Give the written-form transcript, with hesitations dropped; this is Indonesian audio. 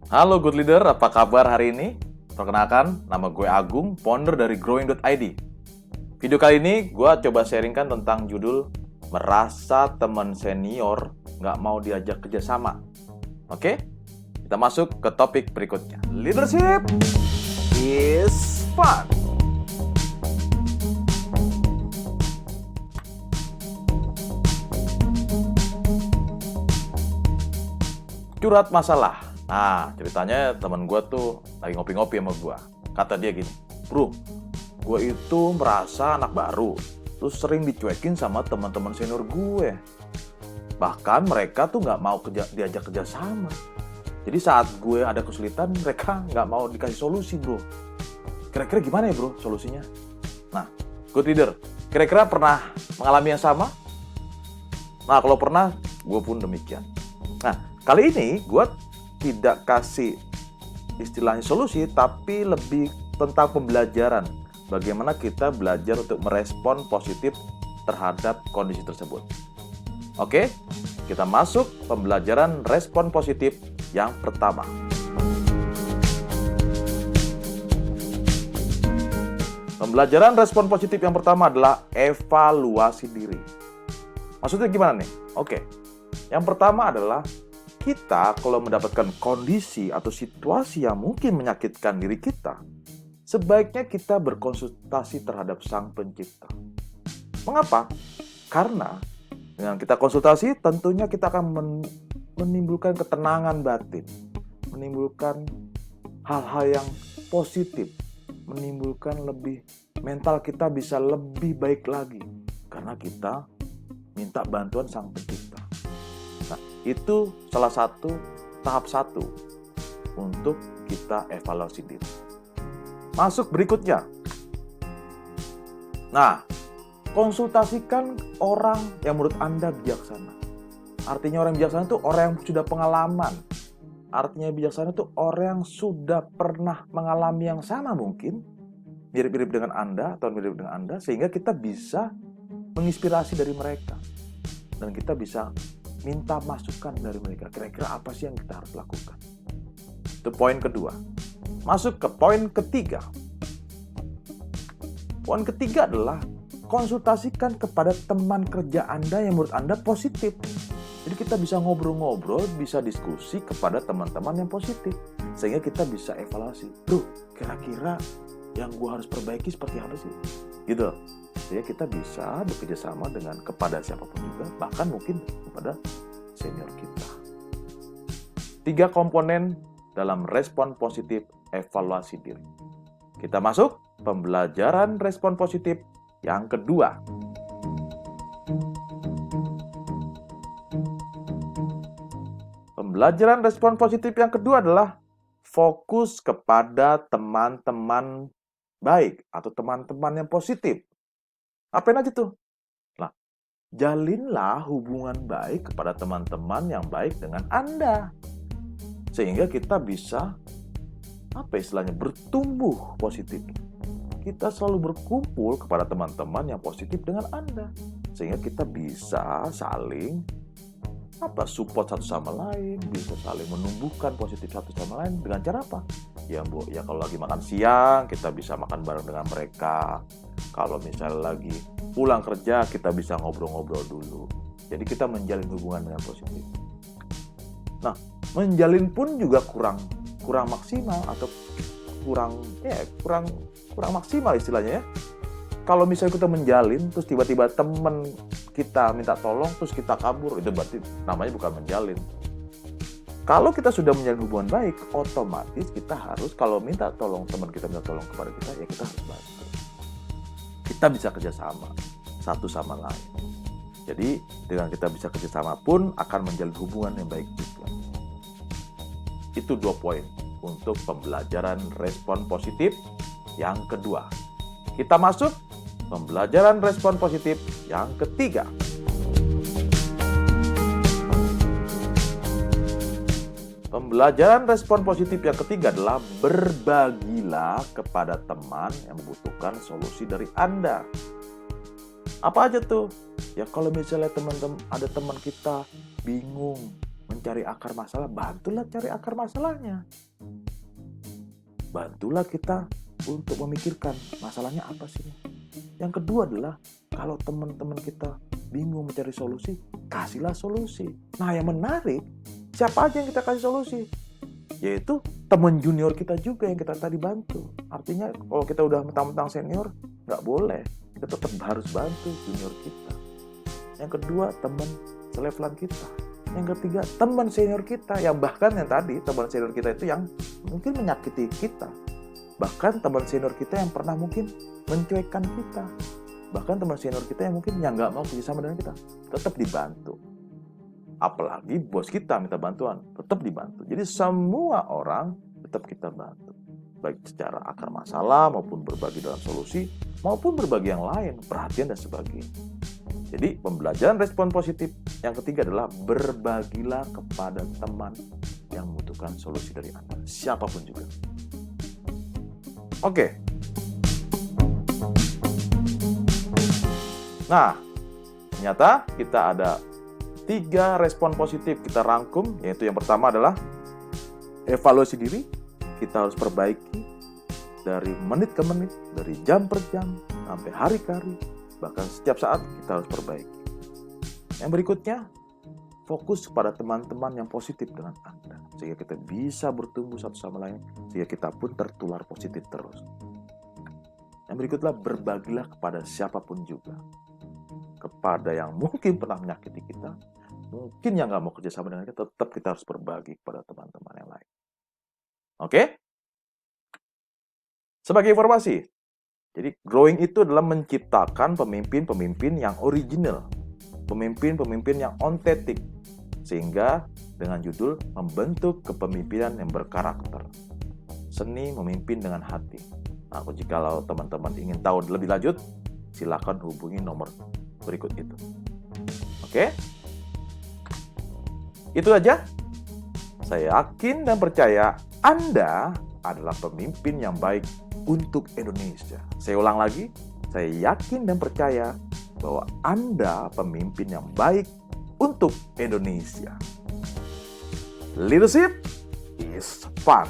Halo Good Leader, apa kabar hari ini? Perkenalkan, nama gue Agung, founder dari Growing.id. Video kali ini gue coba sharingkan tentang judul Merasa teman senior nggak mau diajak kerjasama. Oke, kita masuk ke topik berikutnya. Leadership is fun. Curhat masalah. Nah, ceritanya teman gue tuh lagi ngopi-ngopi sama gue. Kata dia gini, bro, gue itu merasa anak baru, terus sering dicuekin sama teman-teman senior gue. Bahkan mereka tuh nggak mau diajak kerja sama. Jadi saat gue ada kesulitan, mereka nggak mau dikasih solusi, bro. Kira-kira gimana ya, bro, solusinya? Nah, good leader, kira-kira pernah mengalami yang sama? Nah, kalau pernah, gue pun demikian. Nah, kali ini gue tidak kasih istilahnya solusi, tapi lebih tentang pembelajaran. Bagaimana kita belajar untuk merespon positif terhadap kondisi tersebut. Oke, kita masuk pembelajaran respon positif yang pertama. Pembelajaran respon positif yang pertama adalah evaluasi diri. Maksudnya gimana nih? Oke, yang pertama adalah kita kalau mendapatkan kondisi atau situasi yang mungkin menyakitkan diri kita, sebaiknya kita berkonsultasi terhadap Sang Pencipta. Mengapa? Karena dengan kita konsultasi, tentunya kita akan menimbulkan ketenangan batin, menimbulkan hal-hal yang positif, menimbulkan lebih mental kita bisa lebih baik lagi karena kita minta bantuan Sang Pencipta. Nah, itu salah satu tahap satu untuk kita evaluasi diri. Masuk berikutnya. Nah, konsultasikan orang yang menurut Anda bijaksana. Artinya orang bijaksana itu orang yang sudah pengalaman. Artinya bijaksana itu orang yang sudah pernah mengalami yang sama mungkin, mirip-mirip dengan Anda atau mirip dengan Anda, sehingga kita bisa menginspirasi dari mereka. Dan kita bisa minta masukan dari mereka. Kira-kira apa sih yang kita harus lakukan? Itu poin kedua. Masuk ke poin ketiga. Poin ketiga adalah konsultasikan kepada teman kerja Anda yang menurut Anda positif. Jadi kita bisa ngobrol-ngobrol, bisa diskusi kepada teman-teman yang positif. Sehingga kita bisa evaluasi. Duh, kira-kira yang gue harus perbaiki seperti apa sih? Gitu. Sehingga kita bisa bekerja sama dengan kepada siapapun juga, bahkan mungkin kepada senior kita. 3 komponen dalam respon positif evaluasi diri. Kita masuk pembelajaran respon positif yang kedua. Pembelajaran respon positif yang kedua adalah fokus kepada teman-teman baik atau teman-teman yang positif. Apain aja tuh? Nah, jalinlah hubungan baik kepada teman-teman yang baik dengan Anda. Sehingga kita bisa, bertumbuh positif. Kita selalu berkumpul kepada teman-teman yang positif dengan Anda. Sehingga kita bisa saling support satu sama lain, bisa saling menumbuhkan positif satu sama lain. Dengan cara apa? Ya kalau lagi makan siang, kita bisa makan bareng dengan mereka. Kalau misalnya lagi pulang kerja, kita bisa ngobrol-ngobrol dulu. Jadi kita menjalin hubungan dengan positif. Nah, menjalin pun juga kurang maksimal atau kurang maksimal istilahnya ya. Kalau misalnya kita menjalin, terus tiba-tiba temen kita minta tolong, terus kita kabur, itu berarti namanya bukan menjalin. Kalau kita sudah menjalin hubungan baik, otomatis kita harus, kalau minta tolong, teman kita minta tolong kepada kita, ya kita harus bantu. Kita bisa kerjasama satu sama lain. Jadi dengan kita bisa kerjasama pun akan menjalin hubungan yang baik juga. Itu 2 poin untuk pembelajaran respon positif yang kedua. Kita masuk pembelajaran respon positif yang ketiga. Pembelajaran respon positif yang ketiga adalah berbagilah kepada teman yang membutuhkan solusi dari Anda. Apa aja tuh? Ya kalau misalnya ada teman kita bingung mencari akar masalah, bantulah cari akar masalahnya. Bantulah kita untuk memikirkan masalahnya apa sih. Yang kedua adalah kalau teman-teman kita bingung mencari solusi, kasihlah solusi. Nah, yang menarik, siapa aja yang kita kasih solusi? Yaitu teman junior kita juga yang kita tadi bantu. Artinya kalau kita udah mentang-mentang senior, nggak boleh. Kita tetap harus bantu junior kita. Yang kedua, teman selevelan kita. Yang ketiga, teman senior kita. Yang bahkan yang tadi, teman senior kita itu yang mungkin menyakiti kita. Bahkan teman senior kita yang pernah mungkin mencuekkan kita. Bahkan teman senior kita yang mungkin yang nggak mau kerjasama dengan kita. Tetap dibantu. Apalagi bos kita minta bantuan, tetap dibantu. Jadi semua orang tetap kita bantu. Baik secara akar masalah maupun berbagi dalam solusi, maupun berbagi yang lain, perhatian dan sebagainya. Jadi pembelajaran respon positif yang ketiga adalah berbagilah kepada teman yang membutuhkan solusi dari Anda, siapapun juga. Oke. Nah, ternyata kita ada 3 respon positif kita rangkum, yaitu yang pertama adalah evaluasi diri. Kita harus perbaiki dari menit ke menit, dari jam per jam, sampai hari ke hari, bahkan setiap saat kita harus perbaiki. Yang berikutnya, fokus kepada teman-teman yang positif dengan Anda, sehingga kita bisa bertumbuh satu sama lain, sehingga kita pun tertular positif terus. Yang berikutnya, berbagilah kepada siapapun juga. Kepada yang mungkin pernah menyakiti kita, mungkin yang nggak mau kerjasama dengan kita, tetap kita harus berbagi kepada teman-teman yang lain. Oke? Sebagai informasi, jadi growing itu adalah menciptakan pemimpin-pemimpin yang original, pemimpin-pemimpin yang authentic, sehingga dengan judul membentuk kepemimpinan yang berkarakter. Seni memimpin dengan hati. Nah, jikalau teman-teman ingin tahu lebih lanjut, silakan hubungi nomor berikut itu. Oke? Itu aja. Saya yakin dan percaya Anda adalah pemimpin yang baik untuk Indonesia. Saya ulang lagi, saya yakin dan percaya bahwa Anda pemimpin yang baik untuk Indonesia. Leadership is fun.